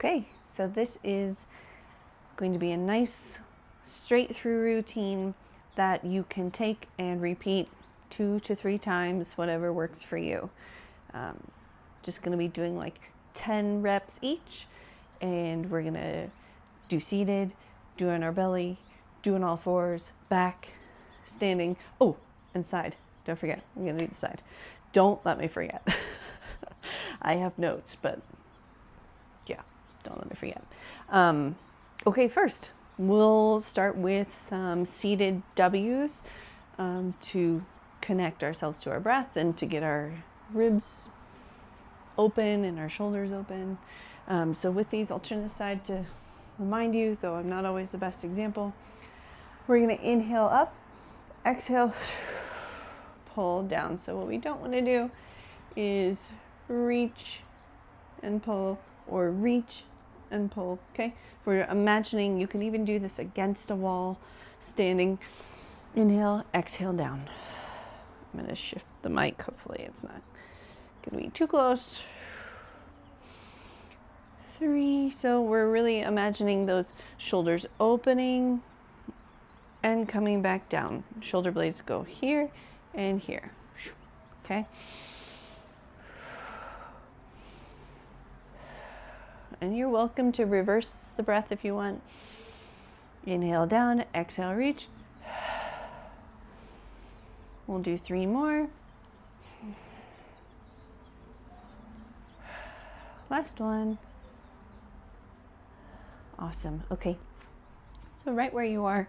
Okay, so this is going to be a nice straight through routine that you can take and repeat 2 to 3 times, whatever works for you. Just going to be doing like 10 reps each, and we're going to do seated, do on our belly, do on all fours, back, standing, oh, and side. Don't forget, I'm going to do the side. Don't let me forget. I have notes, but yeah, don't let me forget. Okay, first, we'll start with some seated W's to connect ourselves to our breath and to get our ribs open and our shoulders open. So with these, I'll turn this side to remind you, though I'm not always the best example. We're going to inhale up, exhale, pull down. So what we don't want to do is reach and pull, or reach and pull, okay? We're imagining you can even do this against a wall, standing. Inhale, exhale, down. I'm going to shift the mic. Hopefully it's not going to be too close. 3. So we're really imagining those shoulders opening and coming back down. Shoulder blades go here and here, okay? And you're welcome to reverse the breath if you want. Inhale down, exhale, reach. We'll do 3 more. Last one. Awesome. Okay. So right where you are,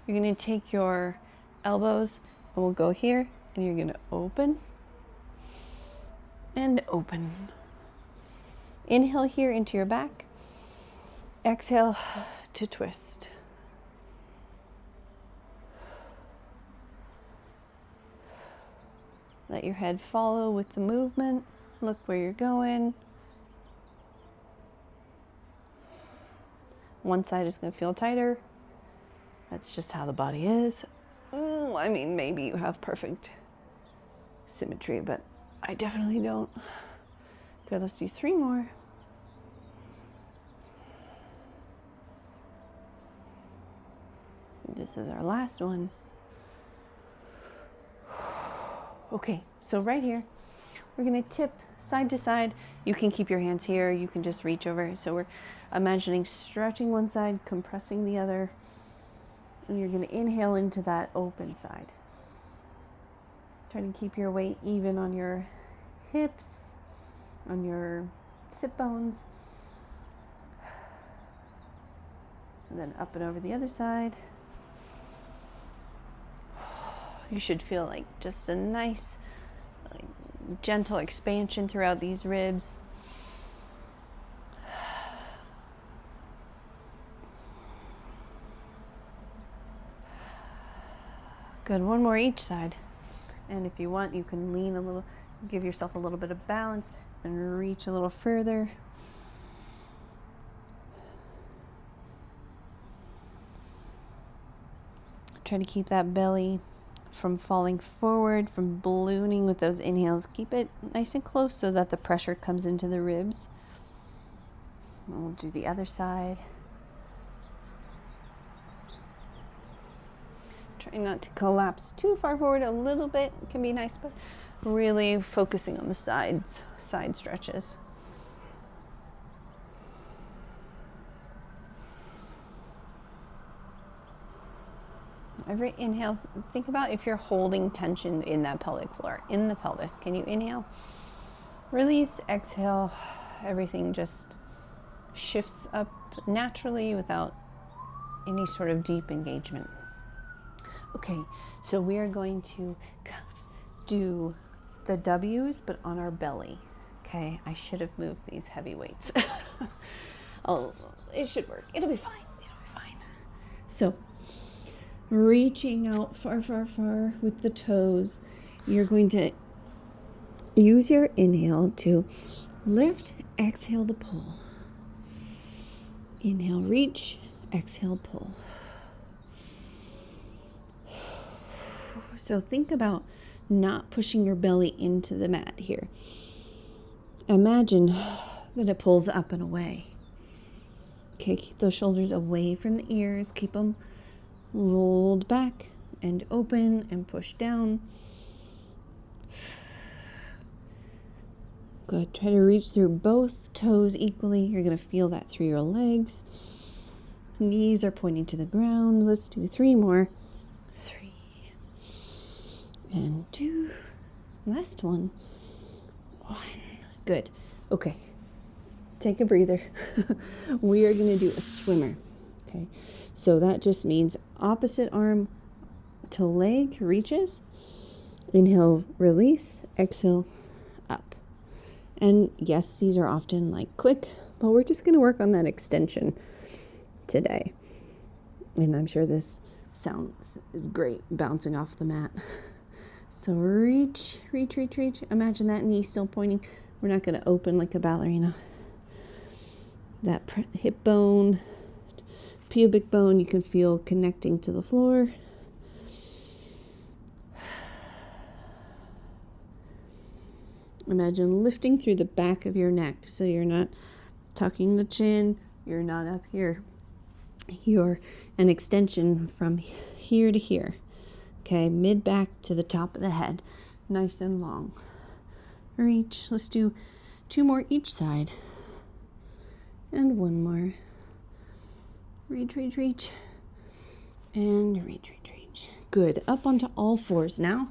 you're going to take your elbows and we'll go here, and you're going to open and open. Inhale here into your back. Exhale to twist. Let your head follow with the movement. Look where you're going. One side is going to feel tighter. That's just how the body is. I mean, maybe you have perfect symmetry, but I definitely don't. Good, let's do 3 more. This is our last one. Okay, so right here, we're going to tip side to side. You can keep your hands here. You can just reach over. So we're imagining stretching one side, compressing the other. And you're going to inhale into that open side. Try to keep your weight even on your hips, on your sit bones. And then up and over the other side. You should feel like just a nice, gentle expansion throughout these ribs. Good, one more each side. And if you want, you can lean a little, give yourself a little bit of balance and reach a little further. Try to keep that belly from falling forward, from ballooning with those inhales. Keep it nice and close so that the pressure comes into the ribs. And we'll do the other side. Try not to collapse too far forward. A little bit can be nice, but really focusing on the sides, side stretches. Every inhale, think about if you're holding tension in that pelvic floor, in the pelvis. Can you inhale? Release, exhale. Everything just shifts up naturally without any sort of deep engagement. Okay, so we are going to do the W's, but on our belly. Okay, I should have moved these heavy weights. It should work. It'll be fine. It'll be fine. So, reaching out far, far, far with the toes. You're going to use your inhale to lift, exhale to pull. Inhale, reach, exhale, pull. So think about not pushing your belly into the mat here. Imagine that it pulls up and away. Okay, keep those shoulders away from the ears. Keep them rolled back and open and push down. Good. Try to reach through both toes equally. You're going to feel that through your legs. Knees are pointing to the ground. Let's do 3 more. 3 and 2. Last one. 1. Good. Okay. Take a breather. We are going to do a swimmer. Okay. So that just means opposite arm to leg reaches. Inhale, release. Exhale, up. And yes, these are often like quick, but we're just going to work on that extension today. And I'm sure this sound is great bouncing off the mat. So reach, reach, reach, reach. Imagine that knee still pointing. We're not going to open like a ballerina. That hip bone, pubic bone, you can feel connecting to the floor. Imagine lifting through the back of your neck. So you're not tucking the chin. You're not up here. You're an extension from here to here. Okay, mid back to the top of the head. Nice and long. Reach. Let's do 2 more each side. And 1 more. Reach, reach, reach. And reach, reach, reach. Good. Up onto all 4s now.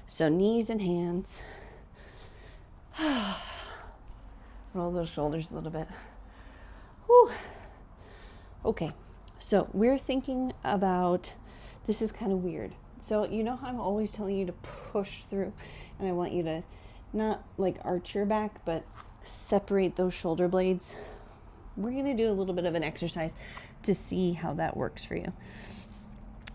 So knees and hands. Roll those shoulders a little bit. Whew. Okay. So we're thinking about, this is kind of weird. So you know how I'm always telling you to push through, and I want you to not like arch your back, but separate those shoulder blades. We're going to do a little bit of an exercise to see how that works for you.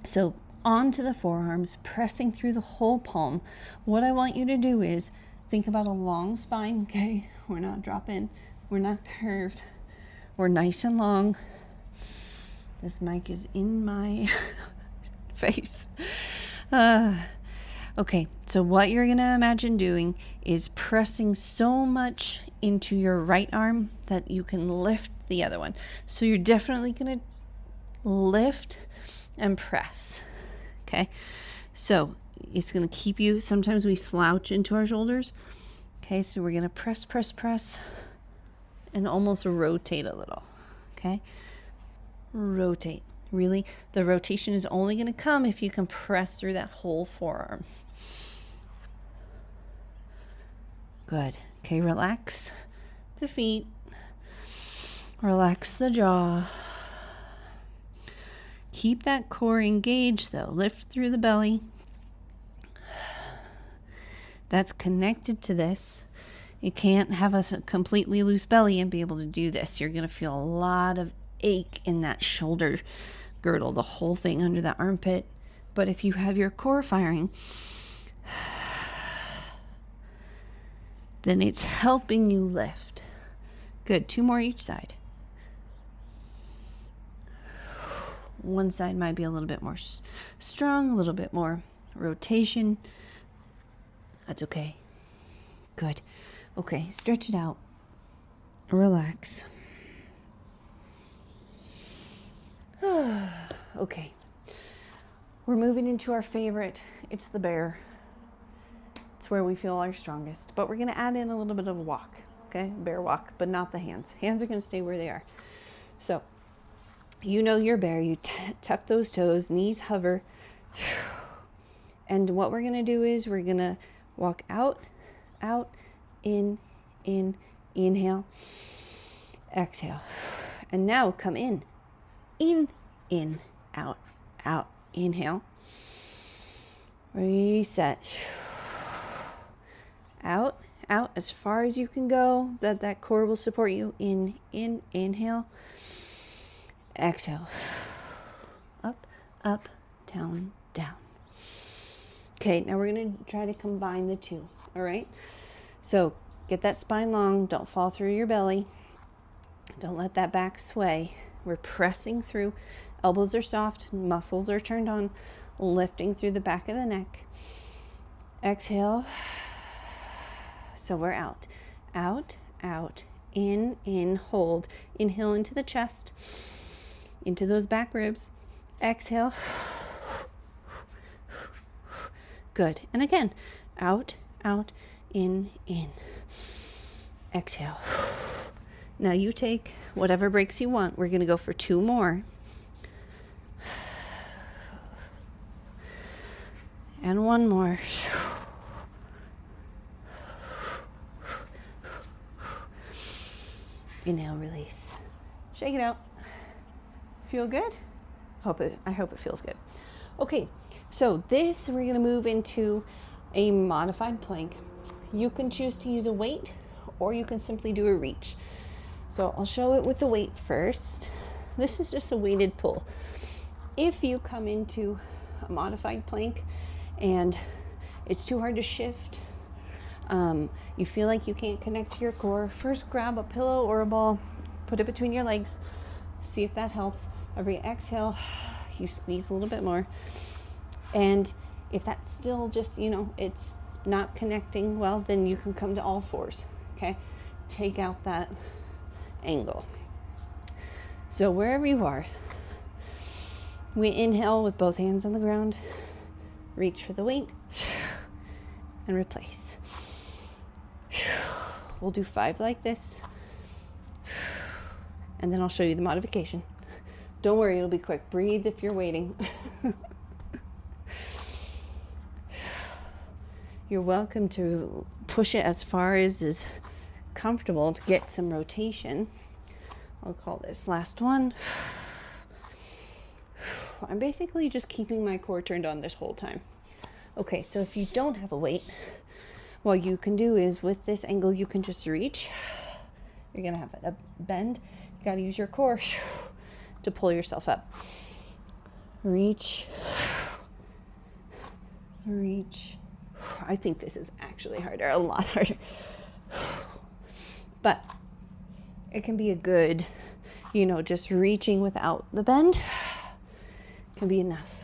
So onto the forearms, pressing through the whole palm. What I want you to do is think about a long spine, okay? We're not dropping, we're not curved, we're nice and long. This mic is in my face. Okay, so what you're going to imagine doing is pressing so much into your right arm that you can lift the other one. So you're definitely going to lift and press. Okay, so it's going to keep you, sometimes we slouch into our shoulders. Okay, so we're going to press, press, press, and almost rotate a little. Okay, rotate. Really, the rotation is only going to come if you can press through that whole forearm. Good. Okay, relax the feet. Relax the jaw. Keep that core engaged though. Lift through the belly. That's connected to this. You can't have a completely loose belly and be able to do this. You're going to feel a lot of ache in that shoulder girdle, the whole thing under the armpit. But if you have your core firing, then it's helping you lift. Good. 2 more each side. One side might be a little bit more strong, a little bit more rotation. That's okay. Good. Okay, stretch it out. Relax. Okay. We're moving into our favorite. It's the bear. It's where we feel our strongest. But we're going to add in a little bit of a walk. Okay? Bear walk, but not the hands. Hands are going to stay where they are. So, you know your bear. You tuck those toes, knees hover. And what we're going to do is we're going to walk out, out, in, inhale, exhale. And now come in, out, out, inhale, reset, out, as far as you can go, that core will support you. Inhale, exhale, up, down, down. Okay, now we're going to try to combine the two, all right? So get that spine long, don't fall through your belly, don't let that back sway. We're pressing through, elbows are soft, muscles are turned on, lifting through the back of the neck. Exhale. So we're out, In, hold. Inhale into the chest, into those back ribs. Exhale. Good. And again, out, out, in. Exhale. Now you take whatever breaks you want. We're going to go for 2 more. And 1 more. Inhale, release. Shake it out. Feel good? I hope it feels good. Okay, so this we're going to move into a modified plank. You can choose to use a weight or you can simply do a reach. So I'll show it with the weight first. This is just a weighted pull. If you come into a modified plank and it's too hard to shift, you feel like you can't connect to your core, first grab a pillow or a ball, put it between your legs, see if that helps. Every exhale, you squeeze a little bit more. And if that's still just, it's not connecting well, then you can come to all fours, okay? Take out that angle. So wherever you are, we inhale with both hands on the ground, reach for the weight, and replace. We'll do 5 like this, and then I'll show you the modification. Don't worry, it'll be quick. Breathe if you're waiting. You're welcome to push it as far as is comfortable to get some rotation. I'll call this last one. I'm basically just keeping my core turned on this whole time. Okay, so if you don't have a weight, what you can do is with this angle, you can just reach. You're gonna have a bend. You gotta use your core to pull yourself up. Reach. Reach. I think this is actually harder, a lot harder. But it can be a good, just reaching without the bend can be enough.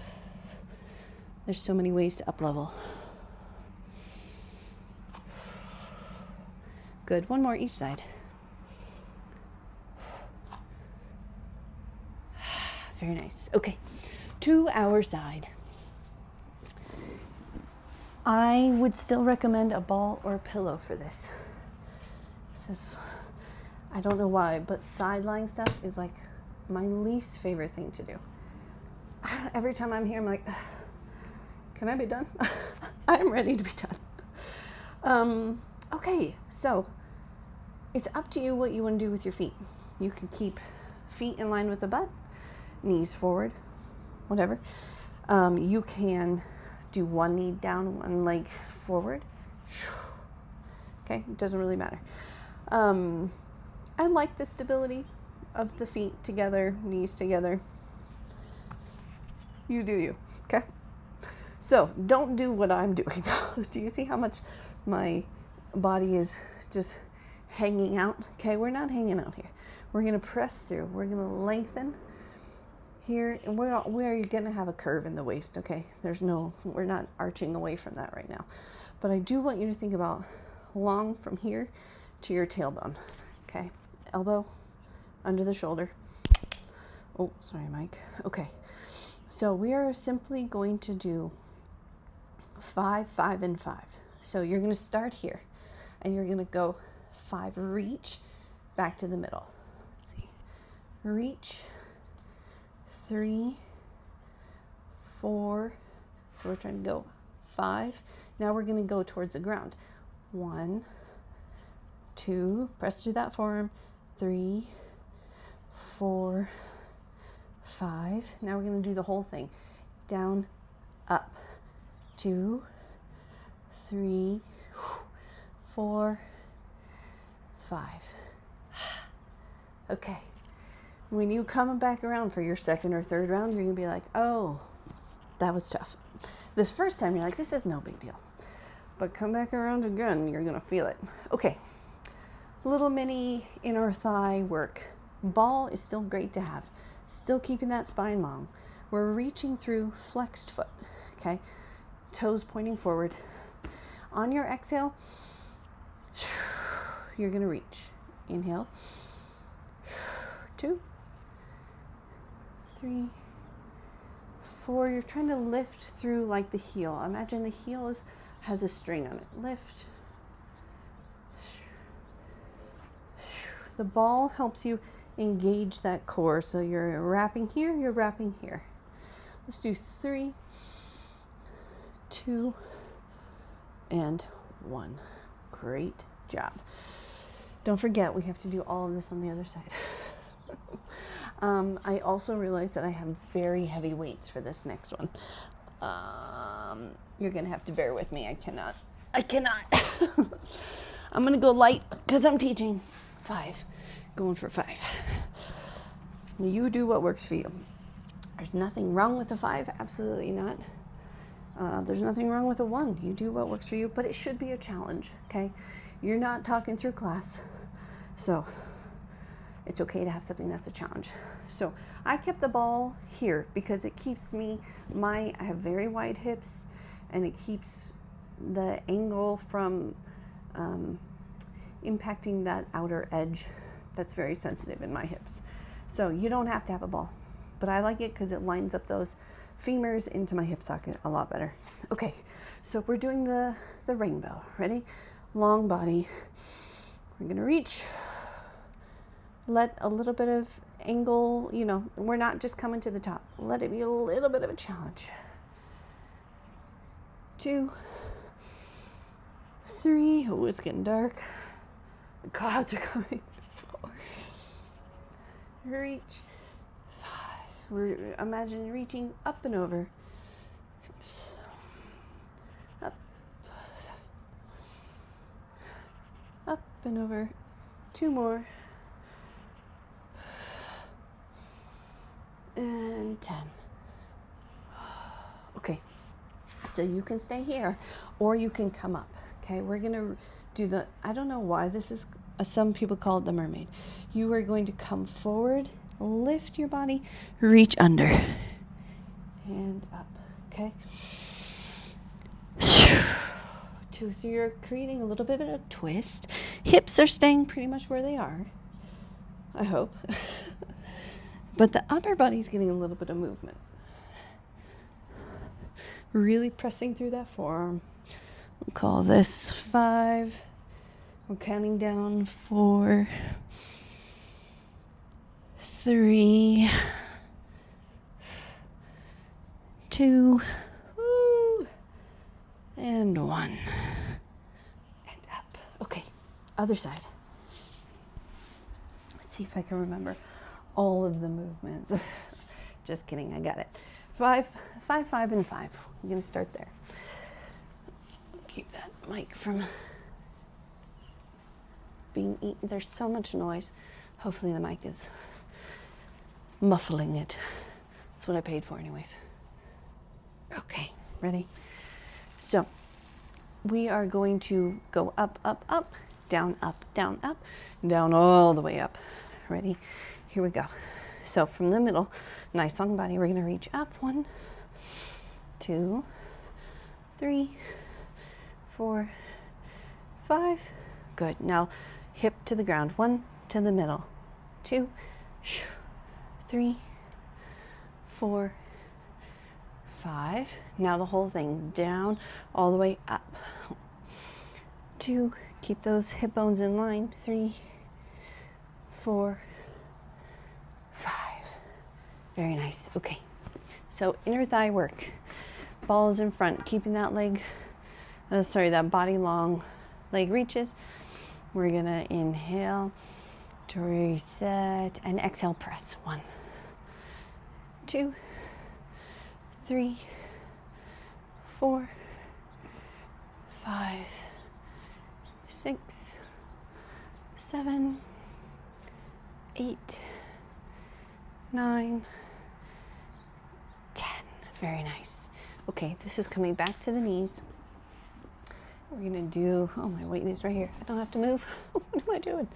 There's so many ways to up level. Good. 1 more each side. Very nice. Okay. To our side. I would still recommend a ball or a pillow for this. I don't know why, but side lying stuff is like my least favorite thing to do. Every time I'm here, I'm like, can I be done? I'm ready to be done. Okay, so it's up to you what you want to do with your feet. You can keep feet in line with the butt, knees forward, whatever. You can do 1 knee down, 1 leg forward. Okay, it doesn't really matter. I like the stability of the feet together, knees together. You do you, okay? So don't do what I'm doing. Do you see how much my body is just hanging out? Okay, we're not hanging out here. We're gonna press through. We're gonna lengthen here, and we're gonna have a curve in the waist, okay? We're not arching away from that right now. But I do want you to think about long from here to your tailbone, okay? Elbow under the shoulder. Oh, sorry, Mike. Okay, so we are simply going to do 5, 5, and 5. So you're gonna start here, and you're gonna go 5, reach back to the middle. Let's see, reach, 3, 4, so we're trying to go 5. Now we're going to go towards the ground. 1, 2, press through that forearm. 3, 4, 5. Now we're going to do the whole thing. Down, up. 2, 3, 4, 5. Okay. When you come back around for your second or third round, you're going to be like, oh, that was tough. This first time, you're like, this is no big deal. But come back around again, you're going to feel it. Okay. Little mini inner thigh work. Ball is still great to have. Still keeping that spine long. We're reaching through flexed foot. Okay. Toes pointing forward. On your exhale, you're going to reach. Inhale. 2, 3, 4. You're trying to lift through like the heel. Imagine the heel has a string on it. Lift. The ball helps you engage that core. So you're wrapping here, you're wrapping here. Let's do 3, 2, and 1. Great job. Don't forget, we have to do all of this on the other side. I also realized that I have very heavy weights for this next one. You're going to have to bear with me. I cannot. I'm going to go light because I'm teaching. 5. Going for 5. You do what works for you. There's nothing wrong with a 5. Absolutely not. There's nothing wrong with a 1. You do what works for you, but it should be a challenge, okay? You're not talking through class, so it's okay to have something that's a challenge. So I kept the ball here because it keeps me, I have very wide hips, and it keeps the angle from impacting that outer edge that's very sensitive in my hips. So you don't have to have a ball, but I like it because it lines up those femurs into my hip socket a lot better. Okay, so we're doing the rainbow. Ready? Long body. We're gonna reach. Let a little bit of angle, we're not just coming to the top. Let it be a little bit of a challenge. 2, 3. Oh, it's getting dark. The clouds are coming. 4. Reach. 5. We're imagine reaching up and over. 6. Up. 7. Up and over. 2 more. And 10. Okay, so you can stay here or you can come up. Okay, we're gonna do I don't know why this is, some people call it the mermaid. You are going to come forward, lift your body, reach under, and up. Okay. 2, so you're creating a little bit of a twist. Hips are staying pretty much where they are, I hope. But the upper body's getting a little bit of movement. Really pressing through that forearm. We'll call this 5. We're counting down 4, 3, 2, and 1. And up. Okay, other side. Let's see if I can remember all of the movements. Just kidding, I got it. 5, 5, 5, and 5. I'm gonna start there. Keep that mic from being eaten. There's so much noise. Hopefully the mic is muffling it. That's what I paid for anyways. Okay, ready? So we are going to go up, up, up, down, up, down, up, down all the way up. Ready? Here we go. So from the middle, nice long body, we're going to reach up. 1, 2, 3, 4, 5. Good. Now hip to the ground. 1 to the middle. 2, 3, 4, 5. Now the whole thing down all the way up. 2. Keep those hip bones in line. 3, 4, 5. Very nice. Okay. So inner thigh work. Ball is in front, keeping that that body long. Leg reaches. We're gonna inhale to reset and exhale, press. 1, 2, 3, 4, 5, 6, 7, 8, 9, 10. Very nice. Okay, this is coming back to the knees. We're gonna do, oh, my weight is right here. I don't have to move. What am I doing?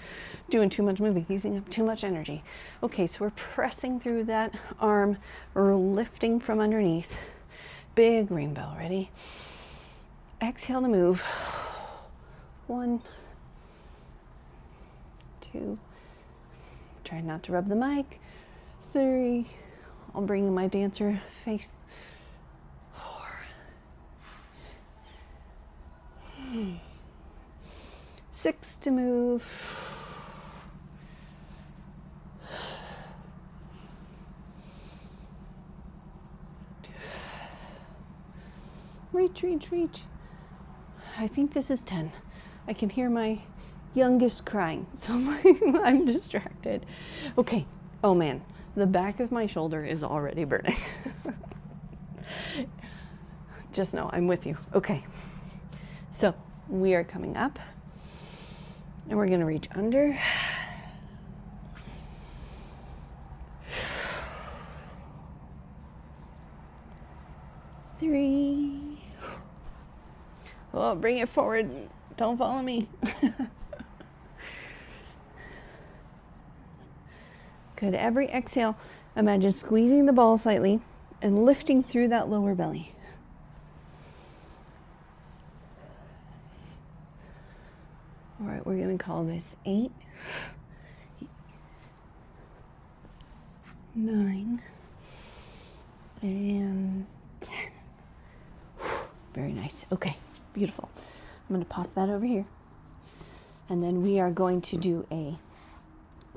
Doing too much moving, using up too much energy. Okay, so we're pressing through that arm. We're lifting from underneath. Big rainbow, ready? Exhale to move. 1, 2, 2. Try not to rub the mic. 3. I'll bring in my dancer face. 4. 6 to move. Reach, reach, reach. I think this is 10. I can hear my youngest crying, so I'm distracted. Okay. Oh man, the back of my shoulder is already burning. Just know I'm with you. Okay. So we are coming up and we're going to reach under. Three. Oh, bring it forward. Don't follow me. Good. Every exhale, imagine squeezing the ball slightly and lifting through that lower belly. All right, we're going to call this 8, 9, and 10. Very nice. Okay, beautiful. I'm going to pop that over here. And then we are going to do a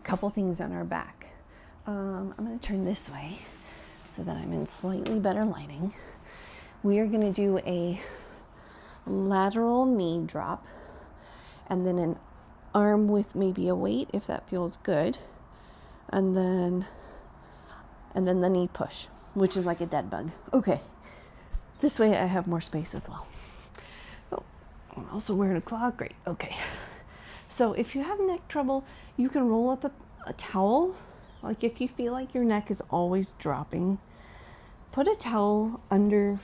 couple things on our back. I'm going to turn this way so that I'm in slightly better lighting. We are going to do a lateral knee drop and then an arm with maybe a weight if that feels good. And then the knee push, which is like a dead bug. Okay. This way I have more space as well. Oh, I'm also wearing a clog. Great. Okay. So if you have neck trouble, you can roll up a towel. Like if you feel like your neck is always dropping, put a towel under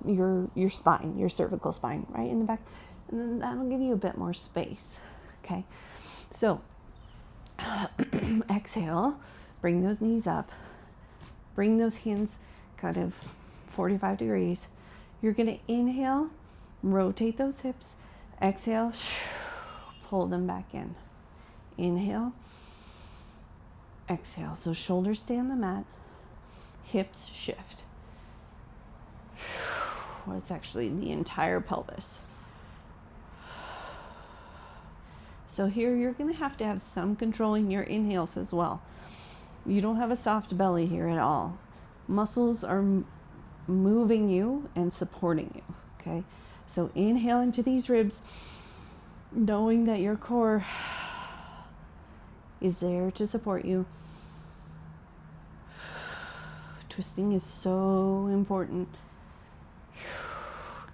your spine, your cervical spine, right in the back, and then that'll give you a bit more space. Okay. So exhale, bring those knees up, bring those hands kind of 45 degrees. You're going to inhale, rotate those hips, exhale, pull them back in. Inhale, exhale. So shoulders stay on the mat, hips shift. Well, it's actually the entire pelvis. So here you're going to have some control in your inhales as well. You don't have a soft belly here at all. Muscles are moving you and supporting you, okay? So inhale into these ribs, knowing that your core is there to support you. Twisting is so important.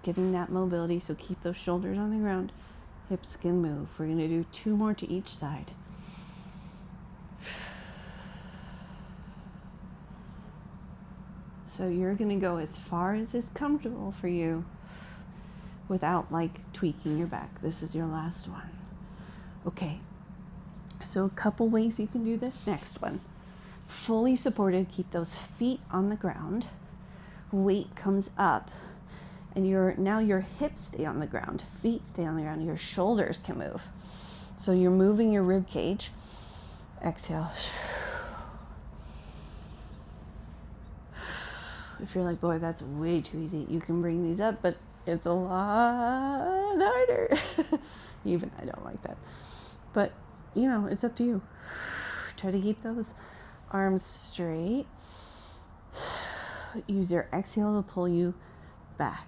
Getting that mobility, so keep those shoulders on the ground. Hips can move. We're going to do 2 more to each side. So you're going to go as far as is comfortable for you without like tweaking your back. This is your last one. Okay. So a couple ways you can do this. Next one. Fully supported. Keep those feet on the ground. Weight comes up. And now your hips stay on the ground. Feet stay on the ground. Your shoulders can move. So you're moving your rib cage. Exhale. If you're like, boy, that's way too easy, you can bring these up, but it's a lot harder. Even I don't like that. But, you know, it's up to you. Try to keep those arms straight. Use your exhale to pull you back.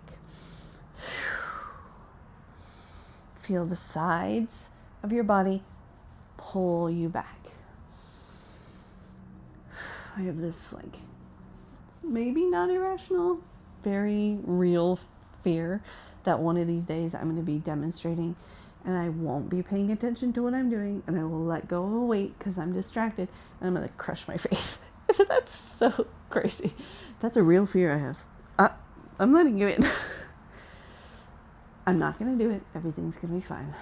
Feel the sides of your body pull you back. I have this like, maybe not irrational, very real fear that one of these days I'm going to be demonstrating and I won't be paying attention to what I'm doing and I will let go of a weight because I'm distracted and I'm going to crush my face. That's so crazy. That's a real fear I have. I'm letting you in. I'm not going to do it. Everything's going to be fine.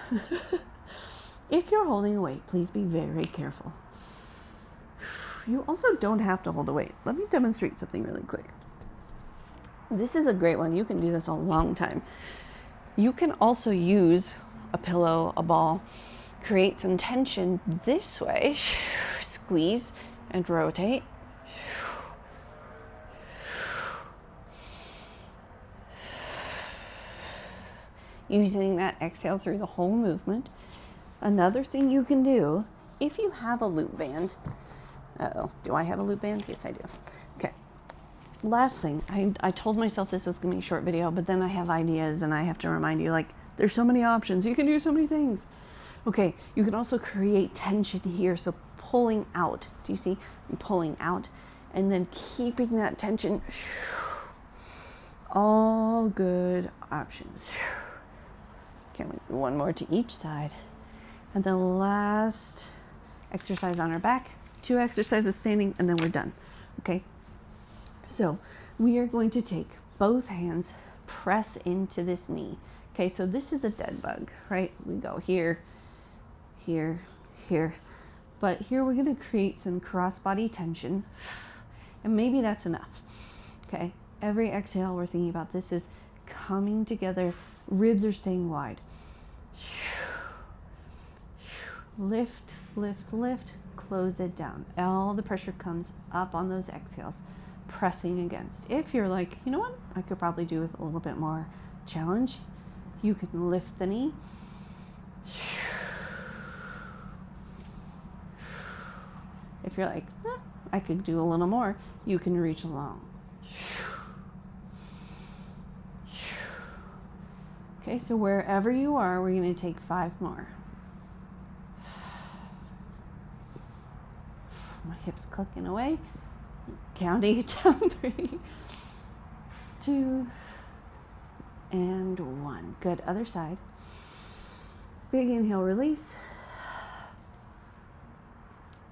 If you're holding a weight, please be very careful. You also don't have to hold a weight. Let me demonstrate something really quick. This is a great one. You can do this a long time. You can also use a pillow, a ball, create some tension this way. Squeeze and rotate. Using that exhale through the whole movement. Another thing you can do, if you have a loop band, do I have a loop band? Yes, I do. Okay. Last thing, I told myself this was gonna be a short video, but then I have ideas and I have to remind you, like, there's so many options. You can do so many things. Okay, you can also create tension here. So pulling out, do you see? I'm pulling out and then keeping that tension. All good options. Okay, one more to each side. And the last exercise on our back, 2 exercises standing, and then we're done. Okay, so we are going to take both hands, press into this knee. Okay, so this is a dead bug, right? We go here, here, here. But here we're going to create some cross-body tension, and maybe that's enough. Okay, every exhale we're thinking about this is coming together, ribs are staying wide. Lift, lift, lift, close it down. All the pressure comes up on those exhales, pressing against. If you're like, you know what, I could probably do with a little bit more challenge, you can lift the knee. If you're like, I could do a little more, you can reach along. Okay, so wherever you are, we're going to take 5 more. My hips clicking away. Counting it down. 3, 2, and 1. Good. Other side. Big inhale, release.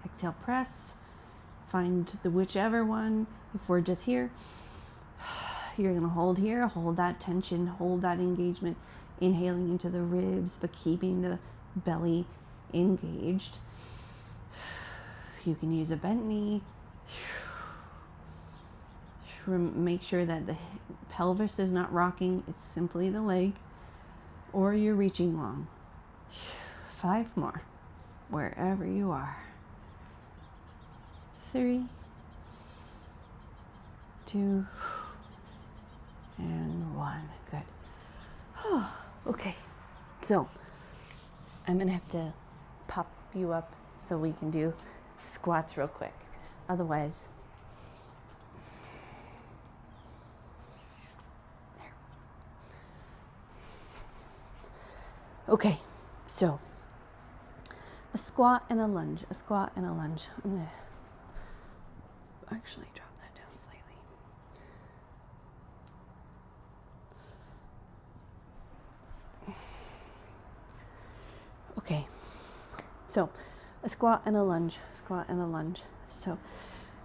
Exhale, press. Find the whichever one. If we're just here, you're going to hold here, hold that tension, hold that engagement, inhaling into the ribs, but keeping the belly engaged. You can use a bent knee. Make sure that the pelvis is not rocking, it's simply the leg, or you're reaching long. 5 more, wherever you are. 3, 2, and 1. Good. Okay, so I'm gonna have to pop you up so we can do squats real quick. Otherwise, there. Okay, so a squat and a lunge, a squat and a lunge. I'm gonna actually drop that down slightly. Okay, so a squat and a lunge, squat and a lunge. So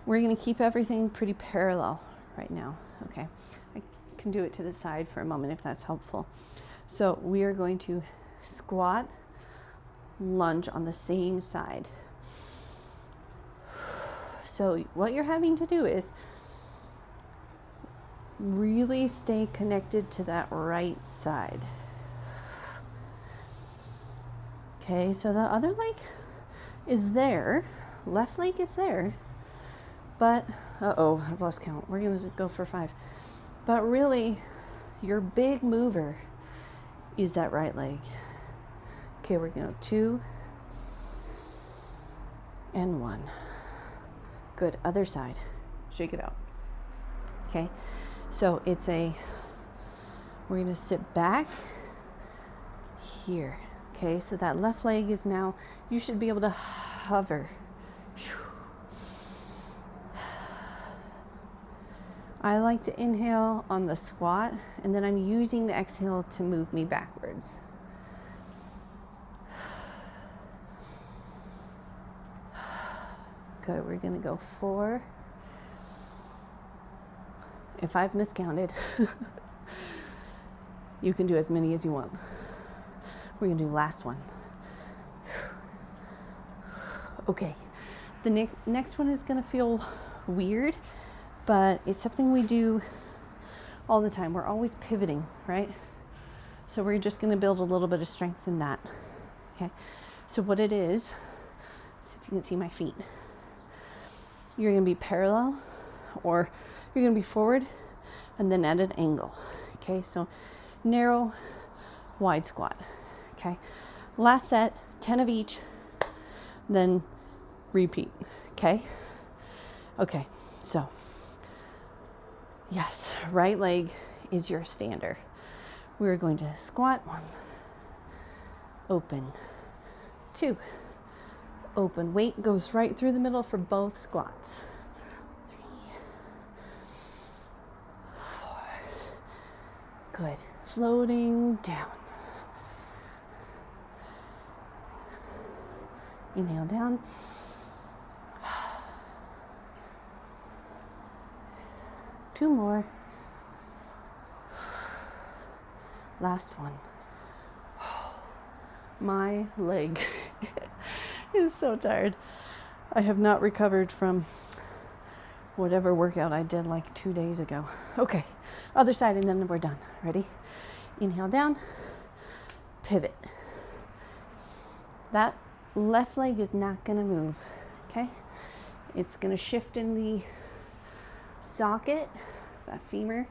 we're going to keep everything pretty parallel right now. Okay, I can do it to the side for a moment if that's helpful. So we are going to squat, lunge on the same side. So what you're having to do is really stay connected to that right side. Okay, so the other leg is there, left leg is there, but, I've lost count. We're gonna go for 5. But really, your big mover is that right leg. Okay, we're gonna go 2 and 1. Good, other side. Shake it out. Okay, so we're gonna sit back here. Okay, so that left leg is now, you should be able to hover. I like to inhale on the squat, and then I'm using the exhale to move me backwards. Good, we're gonna go 4. If I've miscounted, you can do as many as you want. We're gonna do last one. Okay, the next one is gonna feel weird, but it's something we do all the time. We're always pivoting, right? So we're just gonna build a little bit of strength in that. Okay, So what it is, see if you can see my feet. You're going to be parallel, or you're going to be forward and then at an angle. Okay, so narrow, wide squat. Okay, last set, 10 of each, then repeat. Okay, so yes, right leg is your stander. We're going to squat, 1, open, 2, open. Weight goes right through the middle for both squats. 3, 4, good. Floating down. Inhale down. Two more. Last one. My leg is so tired. I have not recovered from whatever workout I did like 2 days ago. Okay, other side, and then we're done. Ready? Inhale down, pivot. That left leg is not gonna move, okay? It's gonna shift in the socket, that femur.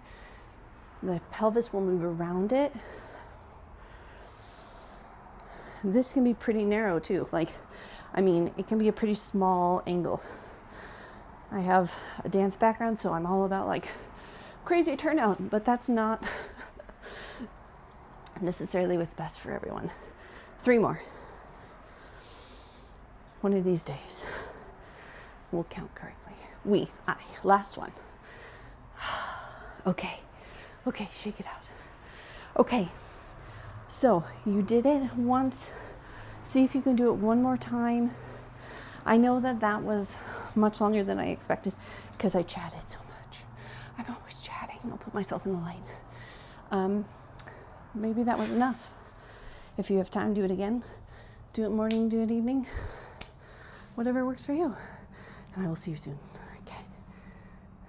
The pelvis will move around it. This can be pretty narrow too. It can be a pretty small angle. I have a dance background, so I'm all about like crazy turnout, but that's not necessarily what's best for everyone. 3 more. One of these days, we'll count correctly. Last one. Okay, shake it out. Okay, so you did it once. See if you can do it one more time. I know that was much longer than I expected because I chatted so much. I'm always chatting. I'll put myself in the light. Maybe that was enough. If you have time, do it again. Do it morning, do it evening. Whatever works for you. And I will see you soon.